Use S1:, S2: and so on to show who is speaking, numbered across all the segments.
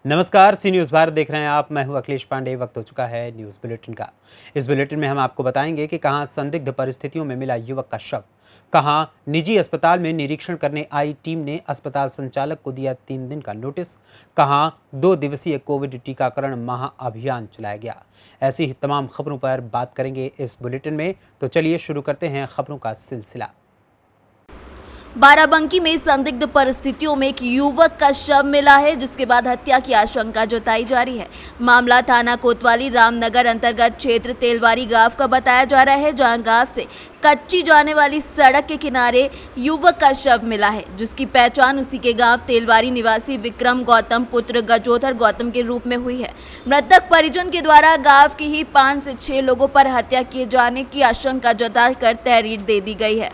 S1: नमस्कार, सी न्यूज़ भारत देख रहे हैं आप। मैं हूं अखिलेश पांडे। वक्त हो चुका है न्यूज़ बुलेटिन का। इस बुलेटिन में हम आपको बताएंगे कि कहां संदिग्ध परिस्थितियों में मिला युवक का शव, कहां निजी अस्पताल में निरीक्षण करने आई टीम ने अस्पताल संचालक को दिया 3 दिन का नोटिस, कहां 2 दिवसीय कोविड टीकाकरण महाअभियान चलाया गया। ऐसी ही तमाम खबरों पर बात करेंगे इस बुलेटिन में। तो चलिए शुरू करते हैं खबरों का सिलसिला।
S2: बाराबंकी में संदिग्ध परिस्थितियों में एक युवक का शव मिला है, जिसके बाद हत्या की आशंका जताई जा रही है। मामला थाना कोतवाली रामनगर अंतर्गत क्षेत्र तेलवारी गांव का बताया जा रहा है, जहां गांव से कच्ची जाने वाली सड़क के किनारे युवक का शव मिला है, जिसकी पहचान उसी के गांव तेलवारी निवासी विक्रम गौतम पुत्र गजोधर गौतम के रूप में हुई है। मृतक परिजन के द्वारा गांव की ही 5 से 6 लोगों पर हत्या किए जाने की आशंका जताकर तहरीर दे दी गई है,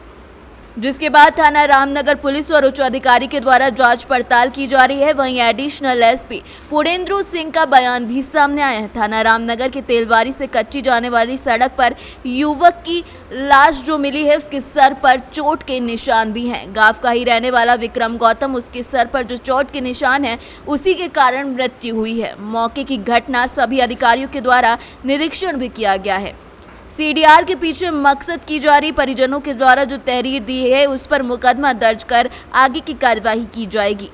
S2: जिसके बाद थाना रामनगर पुलिस और उच्च अधिकारी के द्वारा जांच पड़ताल की जा रही है। वहीं एडिशनल एसपी पुरेंद्र सिंह का बयान भी सामने आया है। थाना रामनगर के तेलवारी से कच्ची जाने वाली सड़क पर युवक की लाश जो मिली है, उसके सर पर चोट के निशान भी हैं। गांव का ही रहने वाला विक्रम गौतम, उसके सर पर जो चोट के निशान हैं, उसी के कारण मृत्यु हुई है। मौके की घटना सभी अधिकारियों के द्वारा निरीक्षण भी किया गया है। सीडीआर के पीछे मकसद की जा रही परिजनों के द्वारा जो तहरीर दी है, उस पर मुकदमा दर्ज कर आगे की कार्यवाही की जाएगी।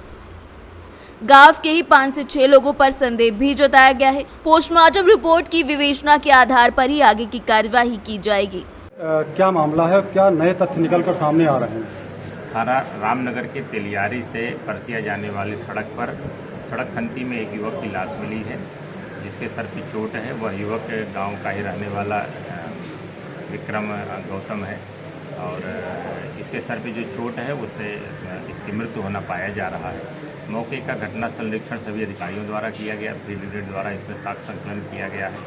S2: गांव के ही 5 से 6 लोगों पर संदेह भी जताया गया है। पोस्टमार्टम रिपोर्ट की विवेचना के आधार पर ही आगे की कार्यवाही की जाएगी।
S3: क्या मामला है, क्या नए तथ्य निकलकर सामने आ रहे हैं?
S4: थाना रामनगर के तेलियारी से परसिया जाने वाली सड़क पर सड़क खंती में एक युवक की लाश मिली है, जिसके सर पर चोट है। वह युवक गांव का ही रहने वाला विक्रम गौतम है और इसके सर पे जो चोट है उससे इसकी मृत्यु होना पाया जा रहा है। मौके का घटनास्थल निरीक्षण सभी अधिकारियों द्वारा किया गया। ब्रिगेड द्वारा इसमें साक्ष्य संकलन किया गया है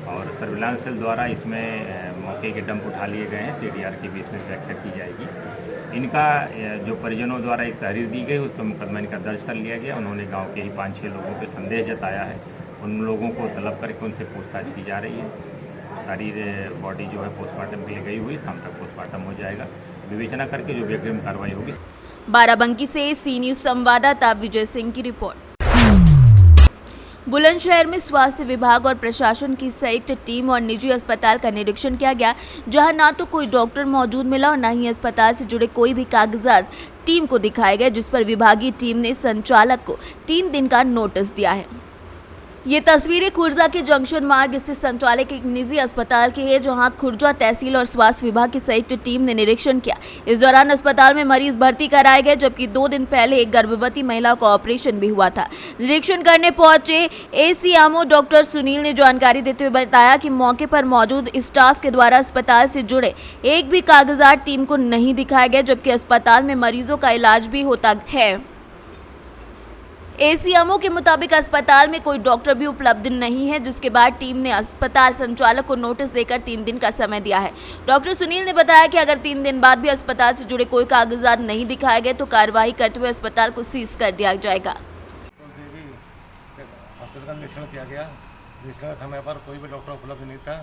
S4: और सर्विलांस सेल द्वारा इसमें मौके के डंप उठा लिए गए हैं। सीडीआर की भी इसमें व्याख्या की जाएगी। इनका जो परिजनों द्वारा एक तहरीर दी गई, उस पर मुकदमा इनका दर्ज कर लिया गया। उन्होंने गाँव के ही 5-6 लोगों पर संदेह जताया है। उन लोगों को तलब करके उनसे पूछताछ की जा रही है। सारी बॉडी जो है पोस्टमार्टम के लिए गई हुई, शाम तक पोस्टमार्टम हो जाएगा। विवेचना करके जो भी अग्रिम कार्रवाई होगी।
S2: बाराबंकी से सी न्यूज़ संवाददाता विजय सिंह की रिपोर्ट। बुलंदशहर में स्वास्थ्य विभाग और प्रशासन की संयुक्त टीम और निजी अस्पताल का निरीक्षण किया गया, जहां ना तो कोई डॉक्टर मौजूद मिला और न ही अस्पताल से जुड़े कोई भी कागजात टीम को दिखाए गए, जिस पर विभागीय टीम ने संचालक को 3 दिन का नोटिस दिया है। ये तस्वीरें खुर्जा के जंक्शन मार्ग स्थित संचालक एक निजी अस्पताल की है, जहां खुर्जा तहसील और स्वास्थ्य विभाग की संयुक्त टीम ने निरीक्षण किया। इस दौरान अस्पताल में मरीज भर्ती कराए गए, जबकि 2 दिन पहले एक गर्भवती महिला का ऑपरेशन भी हुआ था। निरीक्षण करने पहुंचे एसीएमओ डॉक्टर सुनील ने जानकारी देते हुए बताया कि मौके पर मौजूद स्टाफ के द्वारा अस्पताल से जुड़े एक भी कागजात टीम को नहीं दिखाए गए, जबकि अस्पताल में मरीजों का इलाज भी होता है। एसीएमओ के मुताबिक अस्पताल में कोई डॉक्टर भी उपलब्ध नहीं है, जिसके बाद टीम ने अस्पताल संचालक को नोटिस देकर 3 दिन का समय दिया है। डॉक्टर सुनील ने बताया कि अगर 3 दिन बाद भी अस्पताल से जुड़े कोई कागजात नहीं दिखाए गए तो कार्रवाई करते हुए अस्पताल को सीज कर दिया जाएगा।
S5: हॉस्पिटल का निरीक्षण किया गया। निरीक्षण के समय पर कोई भी डॉक्टर उपलब्ध नहीं था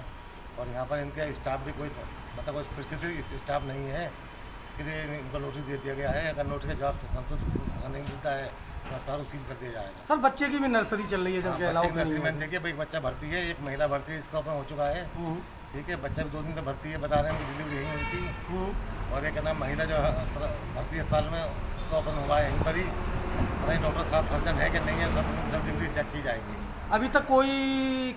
S5: और यहाँ पर इनका स्टाफ भी कोई प्रतिष्ठित स्टाफ नहीं है, इसलिए इनको नोटिस दे दिया गया है। अगर नोटिस का जवाब संतुष्ट नहीं मिलता है तो अस्पताल को सील कर दिया जाएगा।
S3: सर, बच्चे की भी नर्सरी चल रही है, जब
S5: नर्सरी में देखिए भाई, बच्चा भर्ती है, एक महिला भर्ती है, इसका ओपन हो चुका है। ठीक है, बच्चा भी 2 दिन से भर्ती है, बता रहे हैं डिलीवरी यहीं हुई थी। और एक नाम महिला जो भर्ती अस्पताल में, उसका ओपन हुआ है यहीं पर ही। वही डॉक्टर साहब सर्जन है कि नहीं है, सब डिलीवरी चेक की जाएगी।
S3: अभी तक कोई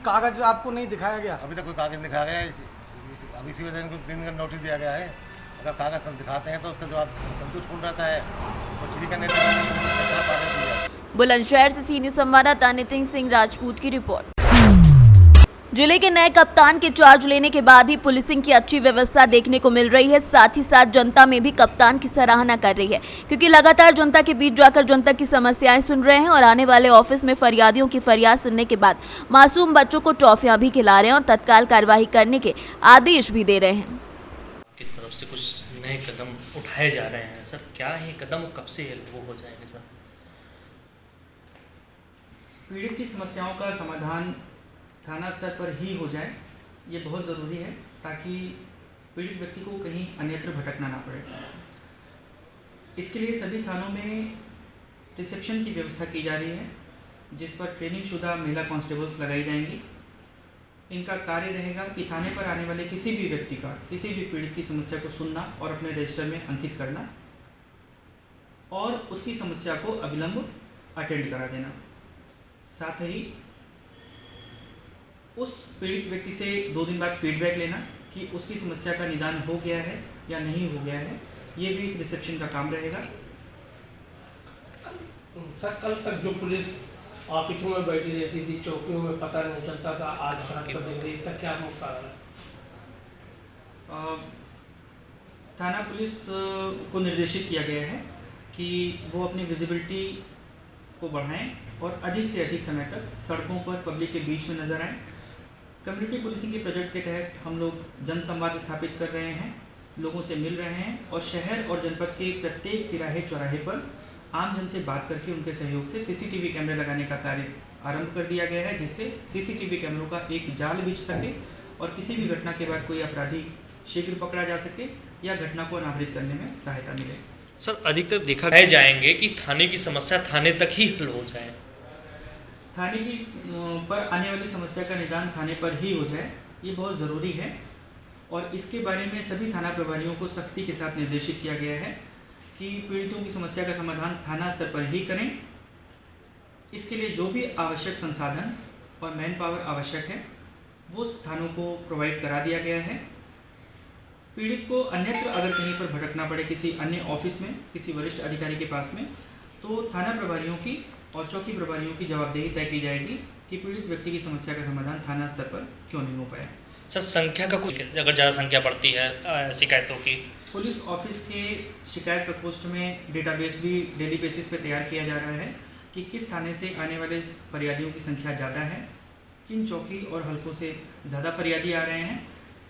S3: कागज आपको नहीं दिखाया गया?
S5: अभी तक कोई कागज नहीं दिखाया गया है। अभी इसी वजह से इनको 3 दिन का नोटिस दिया गया है। अगर कागज दिखाते हैं तो उसका जवाब संतुष्टपूर्ण रहता है तो ठीक है, नहीं तो
S2: बुलंदशहर से सीनियर संवाददाता नितिन सिंह राजपूत की रिपोर्ट। जिले के नए कप्तान के चार्ज लेने के बाद ही पुलिसिंग की अच्छी व्यवस्था देखने को मिल रही है। साथ ही साथ जनता में भी कप्तान की सराहना कर रही है, क्योंकि लगातार जनता के बीच जाकर जनता की समस्याएं सुन रहे हैं और आने वाले ऑफिस में फरियादियों की फरियाद सुनने के बाद मासूम बच्चों को टॉफियां भी खिला रहे हैं और तत्काल कार्यवाही करने के आदेश भी दे रहे हैं।
S6: की तरफ से कुछ नए कदम उठाए जा रहे हैं सर, क्या ये कदम कब से वो हो जाएंगे सर?
S7: पीड़ित की समस्याओं का समाधान थाना स्तर पर ही हो जाए, ये बहुत ज़रूरी है, ताकि पीड़ित व्यक्ति को कहीं अन्यत्र भटकना ना पड़े। इसके लिए सभी थानों में रिसेप्शन की व्यवस्था की जा रही है जिस पर ट्रेनिंग शुदा महिला कांस्टेबल्स लगाई जाएंगी। इनका कार्य रहेगा कि थाने पर आने वाले किसी भी व्यक्ति का, किसी भी पीड़ित की समस्या को सुनना और अपने रजिस्टर में अंकित करना और उसकी समस्या को अविलंब अटेंड करा देना। साथ ही उस पीड़ित व्यक्ति से 2 दिन बाद फीडबैक लेना कि उसकी समस्या का निदान हो गया है या नहीं हो गया है। ये भी इस रिसेप्शन का काम रहेगा।
S8: सर, कल तक जो पुलिस ऑफिसों में बैठी रहती थी, चौकियों में पता नहीं चलता था, आज सड़क पर देख रही, इसका क्या मुख्य कारण है?
S7: थाना पुलिस को निर्देशित किया गया है कि वो अपनी विजिबिलिटी को बढ़ाएं और अधिक से अधिक समय तक सड़कों पर पब्लिक के बीच में नजर आएं। कम्युनिटी पुलिसिंग के प्रोजेक्ट के तहत हम लोग जन संवाद स्थापित कर रहे हैं, लोगों से मिल रहे हैं और शहर और जनपद के प्रत्येक तिराहे चौराहे पर आम जन से बात करके उनके सहयोग से सीसीटीवी कैमरे लगाने का कार्य आरंभ कर दिया गया है, जिससे सीसीटीवी कैमरों का एक जाल बिछ सके और किसी भी घटना के बाद कोई अपराधी शीघ्र पकड़ा जा सके या घटना को अनावृत करने में सहायता मिले।
S6: सर, अधिकतर देखा जाएंगे कि थाने की समस्या थाने तक ही हल हो जाए।
S7: थाने की पर आने वाली समस्या का निदान थाने पर ही हो जाए, ये बहुत ज़रूरी है और इसके बारे में सभी थाना प्रभारियों को सख्ती के साथ निर्देशित किया गया है कि पीड़ितों की समस्या का समाधान थाना स्तर पर ही करें। इसके लिए जो भी आवश्यक संसाधन और मैन पावर आवश्यक है वो थानों को प्रोवाइड करा दिया गया है। पीड़ित को अन्यत्र अगर कहीं पर भटकना पड़े किसी अन्य ऑफिस में, किसी वरिष्ठ अधिकारी के पास में, तो थाना प्रभारियों की और चौकी प्रभारियों की जवाबदेही तय की जाएगी कि पीड़ित व्यक्ति की समस्या का समाधान थाना स्तर पर क्यों नहीं हो पाया।
S6: सर, संख्या का कुछ, अगर ज़्यादा संख्या बढ़ती है शिकायतों की,
S7: पुलिस ऑफिस के शिकायत प्रकोष्ठ में डेटाबेस भी डेली बेसिस पे तैयार किया जा रहा है कि किस थाने से आने वाले फरियादियों की संख्या ज़्यादा है, किन चौकी और हलकों से ज़्यादा फरियादी आ रहे हैं।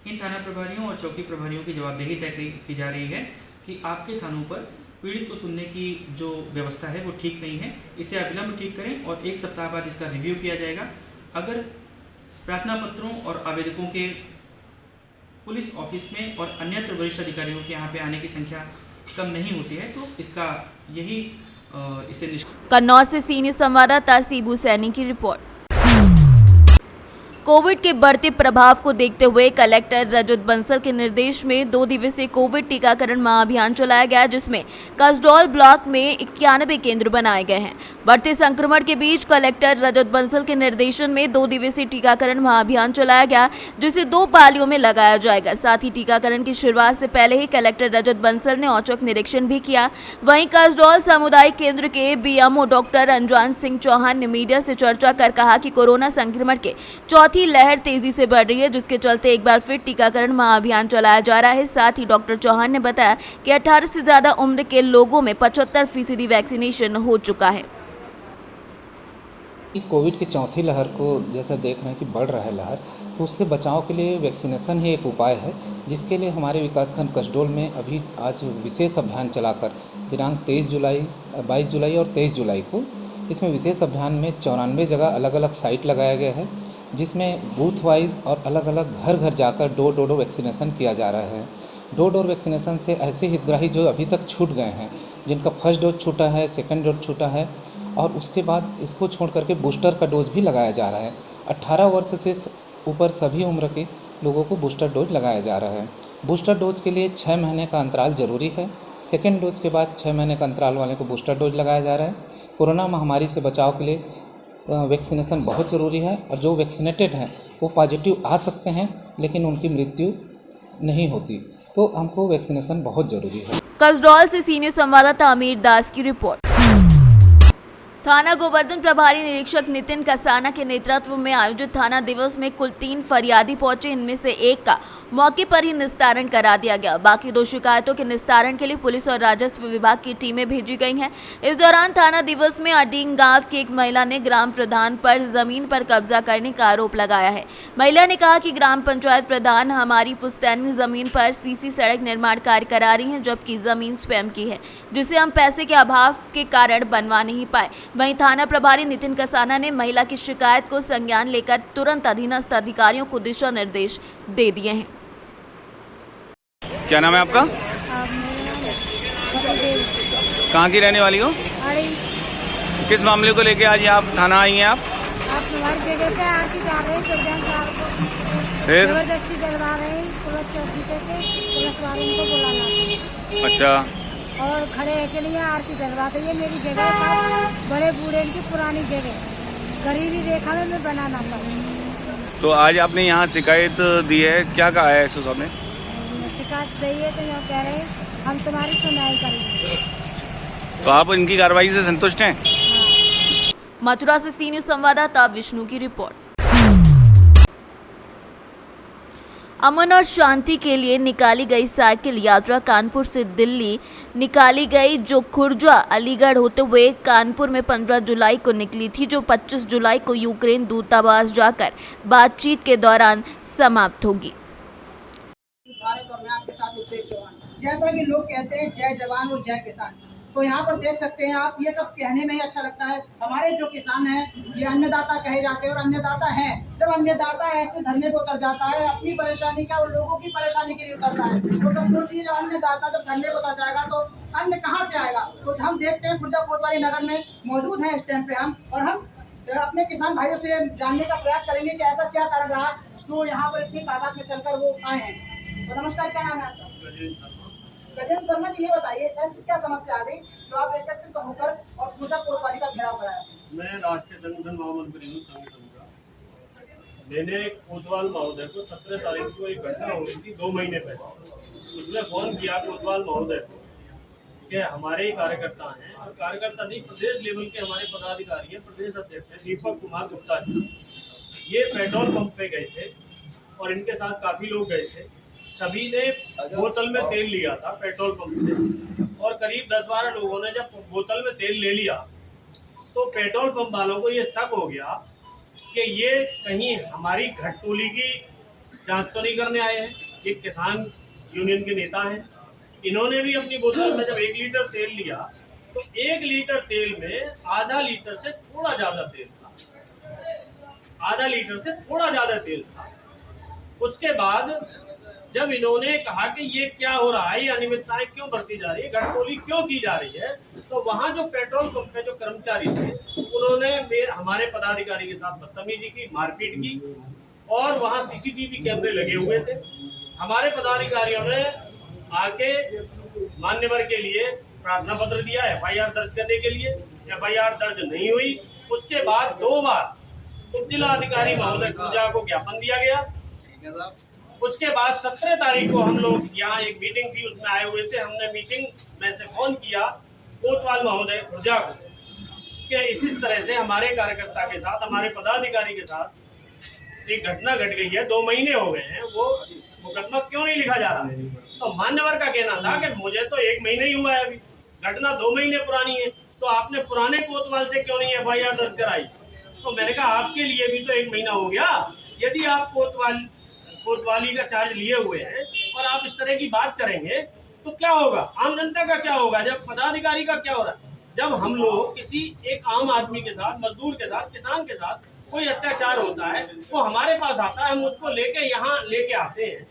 S7: इन थाना प्रभारियों और चौकी प्रभारियों की जवाबदेही तय की जा रही है कि आपके थानों पर पीड़ित को सुनने की जो व्यवस्था है वो ठीक नहीं है, इसे अविलंब ठीक करें और 1 सप्ताह बाद इसका रिव्यू किया जाएगा। अगर प्रार्थना पत्रों और आवेदकों के पुलिस ऑफिस में और अन्यत्र वरिष्ठ अधिकारियों के यहाँ पे आने की संख्या कम नहीं होती है तो इसका यही इसे
S2: कन्नौज से सीनियर संवाददाता सीबू सैनी की रिपोर्ट। कोविड के बढ़ते प्रभाव को देखते हुए कलेक्टर रजत बंसल के निर्देश में 2 दिवसीय कोविड टीकाकरण महाअभियान चलाया गया, जिसमें कसडौल ब्लॉक में 91 केंद्र बनाए गए हैं। बढ़ते संक्रमण के बीच कलेक्टर रजत बंसल के निर्देशन में 2 दिवसीय टीकाकरण महाअभियान चलाया गया, जिसे 2 पालियों में लगाया जाएगा। साथ ही टीकाकरण की शुरुआत से पहले ही कलेक्टर रजत बंसल ने औचक निरीक्षण भी किया। वहीं कसडौल सामुदायिक केंद्र के बीएमओ डॉक्टर अंजवान सिंह चौहान ने मीडिया से चर्चा कर कहा कि कोरोना संक्रमण के चौथी लहर तेजी से बढ़ रही है, जिसके चलते एक बार फिर टीकाकरण महाअभियान चलाया जा रहा है। साथ ही डॉक्टर चौहान ने बताया कि 18 से ज्यादा उम्र के लोगों में 75% वैक्सीनेशन हो चुका है।
S9: कोविड की चौथी लहर को जैसा देख रहे हैं कि बढ़ रहा है लहर, तो उससे बचाव के लिए वैक्सीनेशन ही एक उपाय है, जिसके लिए हमारे विकासखंड कसडोल में अभी आज विशेष अभियान चलाकर दिनांक 22 जुलाई और 23 जुलाई को इसमें विशेष अभियान में 94 जगह अलग अलग साइट लगाया गया है, जिसमें बूथ वाइज और अलग अलग घर घर जाकर डोर टू डोर वैक्सीनेशन किया जा रहा है। डोर टू डोर वैक्सीनेशन से ऐसे हितग्राही जो अभी तक छूट गए हैं, जिनका फर्स्ट डोज छूटा है, सेकंड डोज छूटा है और उसके बाद इसको छोड़ करके बूस्टर का डोज भी लगाया जा रहा है। 18 वर्ष से ऊपर सभी उम्र के लोगों को बूस्टर डोज लगाया जा रहा है। बूस्टर डोज के लिए 6 महीने का अंतराल जरूरी है। सेकेंड डोज के बाद 6 महीने का अंतराल वाले को बूस्टर डोज लगाया जा रहा है। कोरोना महामारी से बचाव के लिए वैक्सीनेशन बहुत ज़रूरी है और जो वैक्सीनेटेड हैं वो पॉजिटिव आ सकते हैं, लेकिन उनकी मृत्यु नहीं होती, तो हमको वैक्सीनेशन बहुत ज़रूरी है।
S2: कसडौल से सीनियर संवाददाता अमीर दास की रिपोर्ट। थाना गोवर्धन प्रभारी निरीक्षक नितिन कसाना के नेतृत्व में आयोजित थाना दिवस में कुल 3 फरियादी पहुंचे। इनमें से एक का मौके पर ही निस्तारण करा दिया गया। बाकी 2 शिकायतों के निस्तारण के लिए पुलिस और राजस्व विभाग की टीमें भेजी गई हैं। इस दौरान थाना दिवस में अडींग गांव की एक महिला ने ग्राम प्रधान पर जमीन पर कब्जा करने का आरोप लगाया है। महिला ने कहा कि ग्राम पंचायत प्रधान हमारी पुश्तैनी जमीन पर सीसी सड़क निर्माण कार्य करा रही है, जबकि जमीन स्वयं की है, जिसे हम पैसे के अभाव के कारण बनवा नहीं पाए। वहीं थाना प्रभारी नितिन कसाना ने महिला की शिकायत को संज्ञान लेकर तुरंत अधीनस्थ अधिकारियों को दिशा निर्देश दे दिए हैं।
S10: क्या नाम है आपका? कहाँ की रहने वाली हो? किस मामले को लेके आज आप थाना आई हैं आप
S11: हमारी जगह पे आरती डाल रहे हैं गुरजान साहब को,
S10: फिर
S11: जबरदस्ती डलवा रहे हैं पुलिस चौकी से पुलिस वाले इनको बुलाना।
S10: अच्छा,
S11: और खड़े के लिए आरती डलवाते ये मेरी जगह पर बड़े बूढ़े इनकी पुरानी जगह गरीबी रेखा में मैं बनाना पड़ा।
S10: तो आज आपने यहाँ शिकायत दी है, क्या कहा है एसओ साहब ने?
S11: शिकायत दी है तो यहाँ कह रहे हैं हम तुम्हारी सुनवाई करेंगे।
S10: तो आप इनकी कार्रवाई से संतुष्ट हैं?
S2: मथुरा से सी न्यूज़ संवाददाता विष्णु की रिपोर्ट। अमन और शांति के लिए निकाली गई साइकिल यात्रा कानपुर से दिल्ली निकाली गई, जो खुर्जा अलीगढ़ होते हुए कानपुर में 15 जुलाई को निकली थी, जो 25 जुलाई को यूक्रेन दूतावास जाकर बातचीत के दौरान समाप्त होगी।
S12: भारत और मैं आपके साथ उत्तेज जवान, जैसा कि लोग कहते हैं जय जवान और जय किसान, तो यहाँ पर देख सकते हैं आप, ये कब कहने में ही अच्छा लगता है। हमारे जो किसान हैं ये अन्नदाता कहे जाते हैं और अन्नदाता हैं। जब अन्नदाता ऐसे धरने को उतर जाता है, अपनी परेशानी क्या और लोगों की परेशानी के लिए उतरता है, तो तब सोचिए जब अन्नदाता जब धरने को उतर जाएगा तो अन्न कहाँ से आएगा। तो हम देखते हैं खुर्जा कोतवाली नगर में मौजूद है इस टाइम पे हम, और हम अपने किसान भाइयों से जानने का प्रयास करेंगे कि ऐसा क्या कारण रहा जो यहाँ पर इतनी तादाद में चलकर वो आए हैं। तो नमस्कार, क्या नाम है आपका? गजेंद्र शर्मा जी, ये बताइए ऐसी क्या समस्या आ गई जो आप एकत्रित होकर और खुर्जा कोतवाली का घेराव कराया?
S13: मैं राष्ट्रीय संगठन महामंत्री हूँ संगठन का। मैंने कोतवाल महोदय को 17 तारीख को एक घटना हो गई थी 2 महीने पहले, उसने फोन किया कोतवाल महोदय को कि हमारे ही कार्यकर्ता हैं, और कार्यकर्ता नहीं प्रदेश लेवल के हमारे पदाधिकारी हैं, प्रदेश अध्यक्ष है दीपक कुमार गुप्ता जी, ये पेट्रोल पंप पे गए थे और इनके साथ काफी लोग गए थे। सभी ने बोतल में तेल लिया था पेट्रोल पंप से, और करीब 10-12 लोगों ने जब बोतल में तेल ले लिया तो पेट्रोल पंप वालों को ये शक हो गया कि ये कहीं हमारी घटटोली की जांच तो नहीं करने आए हैं। ये किसान यूनियन के नेता हैं, इन्होंने भी अपनी बोतल में जब 1 लीटर तेल लिया तो 1 लीटर तेल में आधा लीटर से थोड़ा ज्यादा तेल था, आधा लीटर से थोड़ा ज्यादा तेल था। उसके बाद जब इन्होंने कहा कि ये क्या हो रहा है, ये अनियमितताएं क्यों बढ़ती जा रही है, घटटोली क्यों की जा रही है, तो वहाँ जो पेट्रोल पंप के जो कर्मचारी थे उन्होंने हमारे पदाधिकारी के साथ बदतमीजी की, मारपीट की, और वहाँ सीसीटीवी कैमरे लगे हुए थे। हमारे पदाधिकारियों ने आके मान्यवर के लिए प्रार्थना पत्र दिया FIR दर्ज करने के लिए, FIR दर्ज नहीं हुई। उसके बाद 2 बार उप जिलाधिकारी महोदय खुर्जा को ज्ञापन दिया गया। उसके बाद 17 तारीख को हम लोग यहाँ एक मीटिंग थी, उसमें आए हुए थे। हमने मीटिंग में से फोन किया कोतवाल महोदय खुर्जा को कि इस तरह से हमारे कार्यकर्ता के साथ, हमारे पदाधिकारी के साथ एक घटना घट गई है, 2 महीने हो गए हैं, वो मुकदमा क्यों नहीं लिखा जा रहा है। तो मान्यवर का कहना था कि मुझे तो 1 महीना ही हुआ है, अभी घटना 2 महीने पुरानी है, तो आपने पुराने कोतवाल से क्यों नहीं FIR दर्ज कराई। तो मैंने कहा आपके लिए भी तो 1 महीना हो गया, यदि आप कोतवाली का चार्ज लिए हुए हैं और आप इस तरह की बात करेंगे तो क्या होगा, आम जनता का क्या होगा, जब पदाधिकारी का क्या हो रहा है। जब हम लोग किसी एक आम आदमी के साथ, मजदूर के साथ, किसान के साथ कोई अत्याचार होता है, वो हमारे पास आता है, हम उसको लेके यहाँ लेके आते हैं,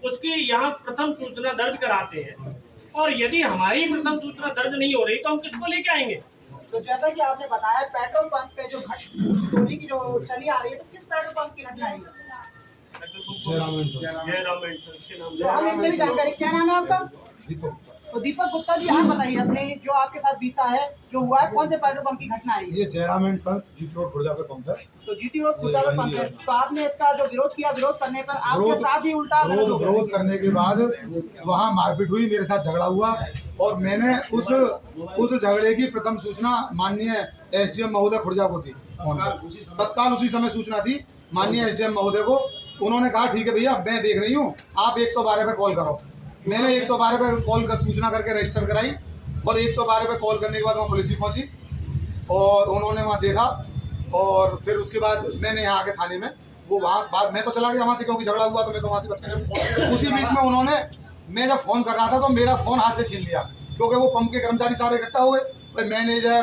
S13: उसकी यहाँ प्रथम सूचना दर्ज कराते हैं, और यदि हमारी प्रथम सूचना दर्ज नहीं हो रही तो हम किसको लेके आएंगे।
S12: तो जैसा कि आपने बताया पेट्रोल पंप पे जो घटटोली की जो चली आ रही है, तो किस पेट्रोल पंप की घटना है?
S13: जयराम
S12: तो हम इनसे भी जानकारी, क्या नाम है आपका? तो दीपक गुप्ता जी, आप बताइए अपने जो आपके साथ बीता है, जो हुआ है, कौन से पेट्रोल पंप की घटना है?
S3: ये Jairam and sons GT road Khurja पे पंप है।
S12: तो GT रोड खुर्जा पे पंप है, तो आपने इसका जो विरोध किया, विरोध करने पर आपके साथ ही उल्टा
S3: विरोध करने के बाद वहाँ मारपीट हुई, मेरे साथ झगड़ा हुआ, और मैंने उस झगड़े की प्रथम सूचना माननीय SDM महोदय खुर्जा को दी। तत्काल उसी समय सूचना दी माननीय SDM महोदय को। उन्होंने कहा ठीक है भैया, मैं देख रही हूँ, आप 112 पे कॉल करो। मैंने 112 पे कॉल कर सूचना करके रजिस्टर कराई, और 112 पे कॉल करने के बाद वहाँ पुलिस पहुँची और उन्होंने वहाँ देखा, और फिर उसके बाद मैंने यहाँ आके थाने में वो वहाँ बाद मैं तो चला गया वहाँ से, क्योंकि झगड़ा हुआ तो मैं तो वहाँ से बच गया। उसी बीच में उन्होंने, मैं जब फ़ोन कर रहा था तो मेरा फ़ोन हाथ से छीन लिया, क्योंकि वो पंप के कर्मचारी सारे इकट्ठा हो गए, मैनेजर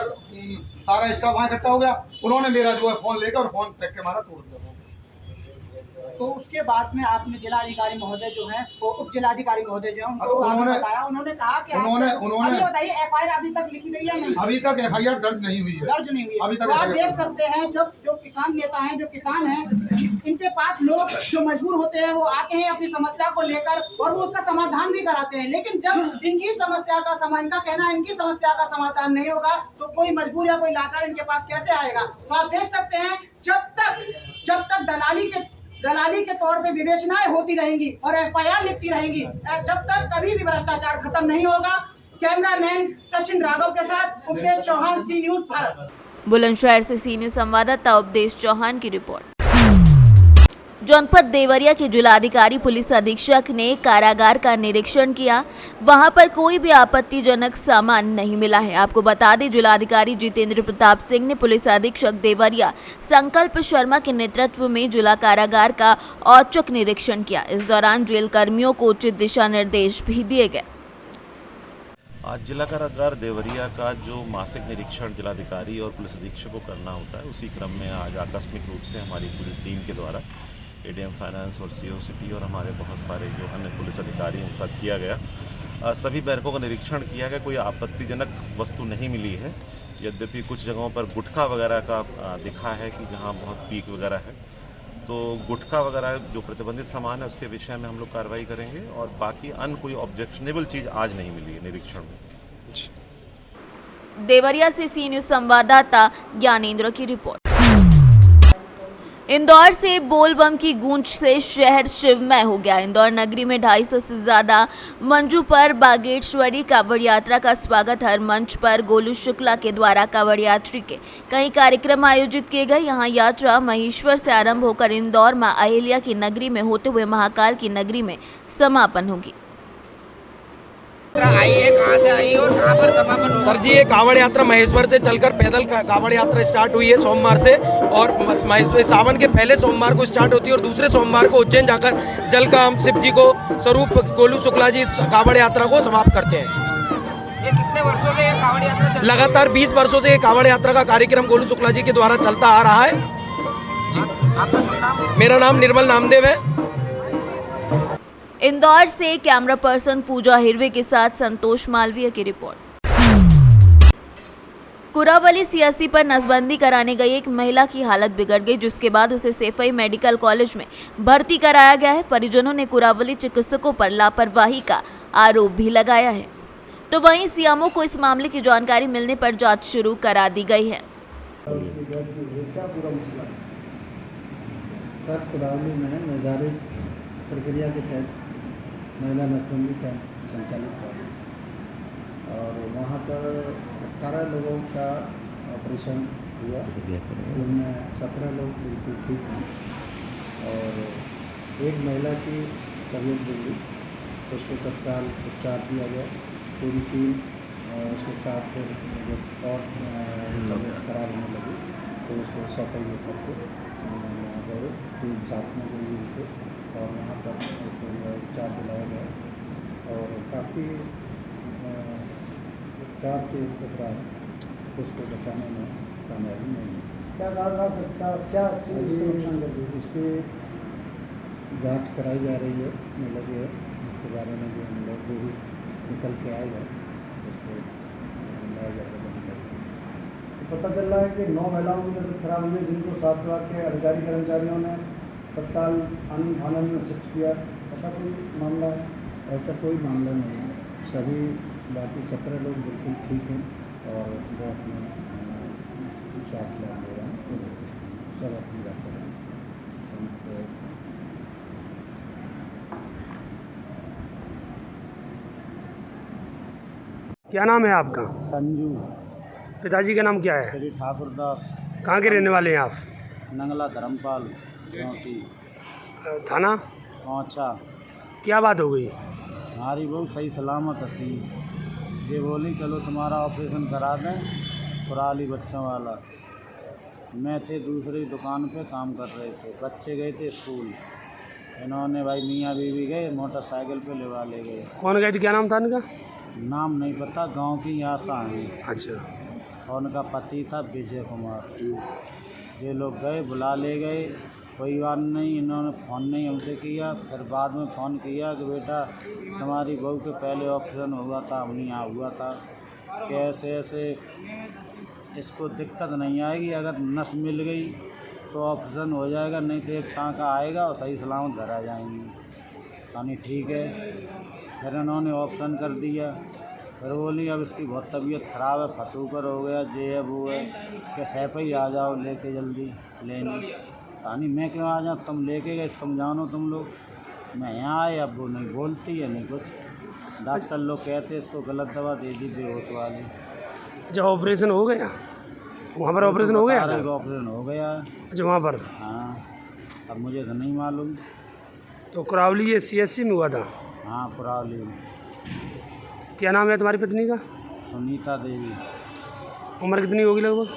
S3: सारा स्टाफ वहाँ इकट्ठा हो गया। उन्होंने मेरा जो है फ़ोन लेकर और फ़ोन फेंक के मारा, तोड़ दिया।
S12: तो उसके बाद में आपने जिलाधिकारी महोदय जो है वो उप जिलाधिकारी महोदय जो है उनको
S3: उन्होंने
S12: बताया, उन्होंने कहा कि
S3: उन्होंने
S12: अभी बताइए एफआईआर अभी तक लिखी गई है नहीं?
S3: अभी तक एफआईआर दर्ज नहीं हुई है।
S12: दर्ज नहीं हुई है।
S3: अभी तक
S12: तो आप देख सकते हैं जब जो किसान नेता हैं, जो किसान हैं, इनके पास लोग जो मजबूर होते हैं वो आते हैं अपनी समस्या को लेकर और वो उसका समाधान भी कराते हैं, लेकिन जब इनकी समस्या का इनका कहना है इनकी समस्या का समाधान नहीं होगा तो कोई मजबूर या कोई लाचार इनके पास कैसे आएगा। तो आप देख सकते हैं जब तक दलाली के तौर पे विवेचनाएं होती रहेंगी और एफआईआर लिखती रहेंगी, जब तक कभी भी भ्रष्टाचार खत्म नहीं होगा। कैमरामैन सचिन राघव के साथ उपदेश चौहान, सी न्यूज भारत।
S2: बुलंदशहर से सी न्यूज संवाददाता उपदेश चौहान की रिपोर्ट। जनपद देवरिया के जिलाधिकारी पुलिस अधीक्षक ने कारागार का निरीक्षण किया। वहां पर कोई भी आपत्तिजनक सामान नहीं मिला है। आपको बता दें, जिलाधिकारी जितेंद्र प्रताप सिंह ने पुलिस अधीक्षक देवरिया संकल्प शर्मा के नेतृत्व में जिला कारागार का औचक निरीक्षण किया। इस दौरान जेल कर्मियों को उचित दिशा निर्देश भी दिए गए।
S14: आज जिला कारागार देवरिया का जो मासिक निरीक्षण जिलाधिकारी और पुलिस अधीक्षक को करना होता है, उसी क्रम में आज आकस्मिक रूप से हमारी पूरी टीम के द्वारा एडीएम फाइनेंस और सीओ सिटी और हमारे बहुत सारे जो अन्य पुलिस अधिकारी हैं उनके साथ किया गया। सभी बैरकों का निरीक्षण किया गया। कोई आपत्तिजनक वस्तु नहीं मिली है। यद्यपि कुछ जगहों पर गुटखा वगैरह का दिखा है कि जहां बहुत पीक वगैरह है, तो गुटखा वगैरह जो प्रतिबंधित सामान है उसके विषय में हम लोग कार्रवाई करेंगे। और बाकी अन्य कोई ऑब्जेक्शनेबल चीज़ आज नहीं मिली है निरीक्षण में।
S2: देवरिया से सी न्यूज संवाददाता ज्ञानेंद्र की रिपोर्ट। इंदौर से बोलबम की गूंज से शहर शिवमय हो गया। इंदौर नगरी में 250 से ज्यादा मंचों पर बागेश्वरी कांवड़ यात्रा का स्वागत हर मंच पर गोलू शुक्ला के द्वारा कांवड़ यात्री के कई कार्यक्रम आयोजित किए गए। यहां यात्रा महेश्वर से आरंभ होकर इंदौर मां अहिल्या की नगरी में होते हुए महाकाल की नगरी में समापन होगी।
S15: आई है, कहाँ से आई और कहाँ पर समापन होगा? सर जी, ये कांवड़ यात्रा महेश्वर से चलकर पैदल कांवड़ यात्रा स्टार्ट हुई है सोमवार से, और सावन के पहले सोमवार को स्टार्ट होती है और दूसरे सोमवार को उज्जैन जाकर जल का हम शिव जी को स्वरूप गोलू शुक्ला जी कांवड़ यात्रा को समाप्त करते हैं। ये कितने वर्षों से ये कांवड़ यात्रा चल? लगातार 20 वर्षों से ये कांवड़ यात्रा का कार्यक्रम गोलू शुक्ला जी के द्वारा चलता आ रहा है। मेरा नाम निर्मल नामदेव है।
S2: इंदौर से कैमरा पर्सन पूजा हिरवे के साथ संतोष मालवीय की रिपोर्ट। कुरावली सीएससी पर नसबंदी कराने गई एक महिला की हालत बिगड़ गई, जिसके बाद उसे सैफई मेडिकल कॉलेज में भर्ती कराया गया है। परिजनों ने कुरावली चिकित्सकों पर लापरवाही का आरोप भी लगाया है। तो वहीं सीएमओ को इस मामले की जानकारी मिलने पर जांच शुरू करा दी गई है।
S16: कुरावली में निर्धारित प्रक्रिया के तहत महिला नसबंदी कैंप संचालित किया और वहाँ पर 18 लोगों का ऑपरेशन हुआ, जिनमें 17 लोग बिल्कुल ठीक हैं और एक महिला की तबीयत बिगड़ी, उसको तत्काल उपचार दिया गया। पूरी टीम उसके साथ फिर जब और तबीयत खराब होने लगी तो उसको सफाई में करके वहाँ गए, टीम साथ में गई उनको और वहाँ पर उसको उपचार दिलाया गया और काफ़ी उपचार के उपरांत उसको बचाने में कामयाबी नहीं मिली। क्या कहा सकता, क्या इस पर जांच कराई जा रही है, लगे है उसके बारे में जो भी निकल के आएगा उसको लाया जाएगा। तो पता चल रहा है कि 9 महिलाओं की तबीयत खराब हुई है, जिनको स्वास्थ्य विभाग के अधिकारी कर्मचारियों ने तत्काल आनंद में शिफ्ट किया। ऐसा कोई मामला है? ऐसा कोई मामला नहीं है। सभी बाकी 17 लोग बिल्कुल ठीक हैं और वो अपने स्वास्थ्य लाभ ले रहे हैं, सब अपनी बात कर रहे हैं।
S8: क्या नाम है आपका?
S16: संजू।
S8: पिताजी का नाम क्या है?
S16: श्री ठाकुर दास।
S8: कहाँ के रहने वाले हैं आप?
S16: नंगला धर्मपाल
S8: थाना
S16: पहुँचा।
S8: क्या बात हो गई?
S16: हमारी बहू सही सलामत थी, ये बोली चलो तुम्हारा ऑपरेशन करा दें, कुराली बच्चों वाला। मैं थे दूसरी दुकान पे काम कर रहे थे, बच्चे गए थे स्कूल। इन्होंने भाई मियाँ बीवी गए, मोटरसाइकिल पे ले गए।
S8: कौन गए थे, क्या नाम था इनका?
S16: नाम नहीं पता, गांव की आशा है।
S8: अच्छा।
S16: और उनका पति था विजय कुमार। ये लोग गए, बुला ले गए कोई बात नहीं, इन्होंने फ़ोन नहीं हमसे किया। फिर बाद में फ़ोन किया कि बेटा तुम्हारी बहू के पहले ऑपरेशन हुआ था, हमने यहाँ हुआ था, कैसे ऐसे इसको दिक्कत नहीं आएगी, अगर नस मिल गई तो ऑपरेशन हो जाएगा, नहीं तो एक टाँका आएगा और सही सलामत घर आ जाएंगी। यानी ठीक है। फिर इन्होंने ऑपरेशन कर दिया। फिर बोली अब इसकी बहुत तबीयत ख़राब है, फसूकर हो गया, जे है वो है, कि सैफ ही आ जाओ लेके जल्दी लेने। तानी मैं क्यों आ जाऊँ, तुम लेके गए, तुम जानो तुम लोग। मैं यहाँ आए, अब वो नहीं बोलती है नहीं कुछ। डॉक्टर लोग कहते इसको गलत दवा दे दी बेहोश वाली।
S8: अच्छा ऑपरेशन हो गया वहाँ पर? ऑपरेशन हो गया था?
S16: ऑपरेशन हो गया।
S8: अच्छा वहाँ पर?
S16: हाँ, अब मुझे तो नहीं मालूम।
S8: तो कुरावली ये CSC में हुआ था?
S16: हाँ कुरावली में।
S8: क्या नाम है तुम्हारी पत्नी का?
S16: सुनीता देवी।
S8: उम्र कितनी होगी लगभग?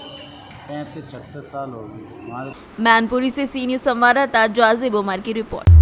S16: 35-36 साल होगी। हमारे
S2: मैनपुरी से सीनियर संवाददाता जाजिब उमर की रिपोर्ट।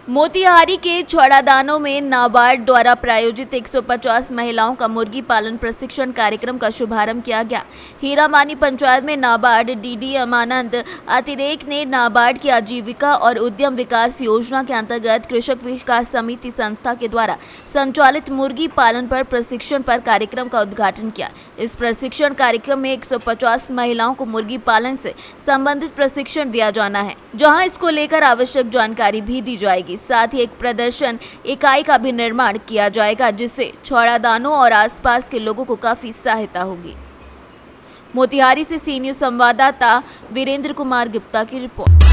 S2: मोतिहारी के छौड़ादानों में नाबार्ड द्वारा प्रायोजित 150 महिलाओं का मुर्गी पालन प्रशिक्षण कार्यक्रम का शुभारंभ किया गया। हीरामानी पंचायत में नाबार्ड DDM आनंद अतिरेक ने नाबार्ड की आजीविका और उद्यम विकास योजना के अंतर्गत कृषक विकास समिति संस्था के द्वारा संचालित मुर्गी पालन पर प्रशिक्षण पर कार्यक्रम का उद्घाटन किया। इस प्रशिक्षण कार्यक्रम में 150 महिलाओं को मुर्गी पालन से संबंधित प्रशिक्षण दिया जाना है, जहाँ इसको लेकर आवश्यक जानकारी भी दी जाएगी। साथ ही एक प्रदर्शन इकाई का भी निर्माण किया जाएगा, जिससे छौड़ादानों और आसपास के लोगों को काफी सहायता होगी। मोतिहारी से सीनियर संवाददाता वीरेंद्र कुमार गुप्ता की रिपोर्ट।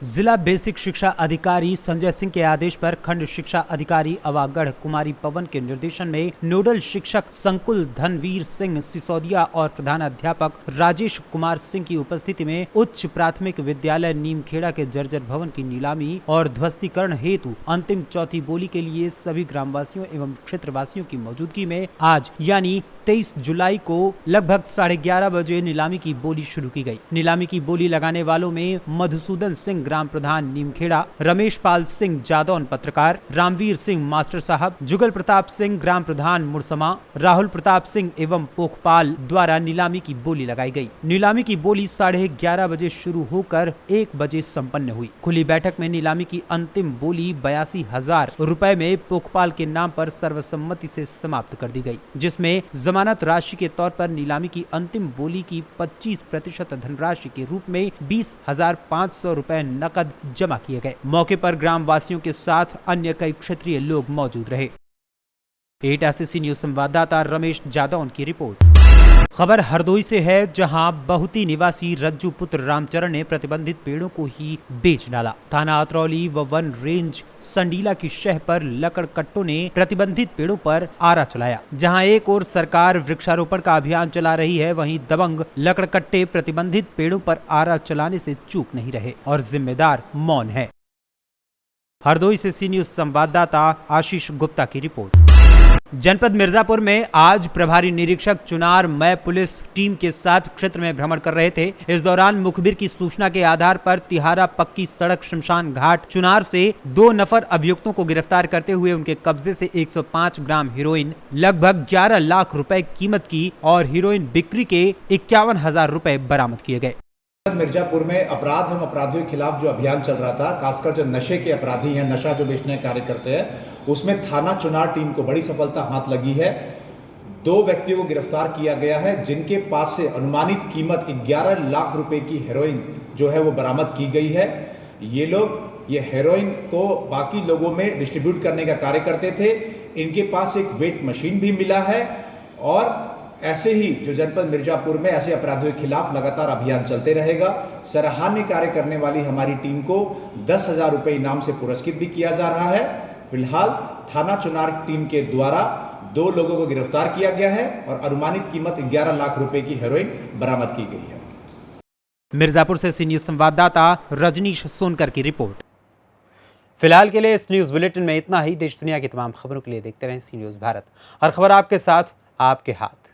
S1: जिला बेसिक शिक्षा अधिकारी संजय सिंह के आदेश पर खंड शिक्षा अधिकारी अवागढ़ कुमारी पवन के निर्देशन में नोडल शिक्षक संकुल धनवीर सिंह सिसोदिया और प्रधानाध्यापक राजेश कुमार सिंह की उपस्थिति में उच्च प्राथमिक विद्यालय नीमखेड़ा के जर्जर भवन की नीलामी और ध्वस्तीकरण हेतु अंतिम चौथी बोली के लिए सभी ग्रामवासियों एवं क्षेत्रवासियों की मौजूदगी में आज यानी 23 जुलाई को लगभग 11:30 बजे नीलामी की बोली शुरू की गई। नीलामी की बोली लगाने वालों में मधुसूदन सिंह ग्राम प्रधान नीमखेड़ा, रमेश पाल सिंह जादौन पत्रकार, रामवीर सिंह मास्टर साहब, जुगल प्रताप सिंह ग्राम प्रधान मुरसमा, राहुल प्रताप सिंह एवं पोखपाल द्वारा नीलामी की बोली लगाई गई। नीलामी की बोली 11:30 बजे शुरू होकर 1 बजे संपन्न हुई। खुली बैठक में नीलामी की अंतिम बोली 82,000 रुपए में पोखपाल के नाम पर सर्वसम्मति से समाप्त कर दी गई, जिसमें जमानत राशि के तौर पर नीलामी की अंतिम बोली की 25% धनराशि के रूप में 20,500 रुपए नकद जमा किए गए। मौके पर ग्राम वासियों के साथ अन्य कई क्षेत्रीय लोग मौजूद रहे। एटा से न्यूज संवाददाता रमेश जादौन की रिपोर्ट। खबर हरदोई से है, जहां बहुती निवासी रज्जू पुत्र रामचरण ने प्रतिबंधित पेड़ों को ही बेच डाला। थाना अतरौली व वन रेंज संडीला की शह पर लकड़ कट्टों ने प्रतिबंधित पेड़ों पर आरा चलाया। जहां एक ओर सरकार वृक्षारोपण का अभियान चला रही है, वहीं दबंग लकड़ कट्टे प्रतिबंधित पेड़ों पर आरा चलाने से चूक नहीं रहे और जिम्मेदार मौन है। हरदोई से सी न्यूज संवाददाता आशीष गुप्ता की रिपोर्ट। जनपद मिर्जापुर में आज प्रभारी निरीक्षक चुनार मय पुलिस टीम के साथ क्षेत्र में भ्रमण कर रहे थे। इस दौरान मुखबिर की सूचना के आधार पर तिहारा पक्की सड़क शमशान घाट चुनार से 2 नफर अभियुक्तों को गिरफ्तार करते हुए उनके कब्जे से 105 ग्राम हीरोइन, लगभग 11 लाख रुपए कीमत की और हीरोइन बिक्री के 51,000 रुपए बरामद किए गए।
S17: मिर्जापुर में अपराध एवं अपराधियों के खिलाफ जो अभियान चल रहा था, खासकर जो नशे के अपराधी हैं, नशा जो बेचने का कार्य करते हैं, उसमें थाना चुनार टीम को बड़ी सफलता हाथ लगी है। 2 व्यक्तियों को गिरफ्तार किया गया है, जिनके पास से अनुमानित कीमत 11 लाख रुपए की हेरोइन जो है वो बरामद की गई है। ये लोग ये हेरोइन को बाकी लोगों में डिस्ट्रीब्यूट करने का कार्य करते थे। इनके पास एक वेट मशीन भी मिला है और ऐसे ही जो जनपद मिर्जापुर में ऐसे अपराधियों के खिलाफ लगातार अभियान चलते रहेगा। सराहनीय कार्य करने वाली हमारी टीम को 10,000 रुपए इनाम से पुरस्कृत भी किया जा रहा है। फिलहाल थाना चुनार टीम के द्वारा 2 लोगों को गिरफ्तार किया गया है और अनुमानित कीमत 11 लाख रुपए की हेरोइन बरामद की गई है।
S1: मिर्जापुर से सी न्यूज संवाददाता रजनीश सोनकर की रिपोर्ट। फिलहाल के लिए इस न्यूज बुलेटिन में इतना ही। देश दुनिया की तमाम खबरों के लिए देखते रहें सी न्यूज भारत। हर खबर आपके साथ, आपके हाथ।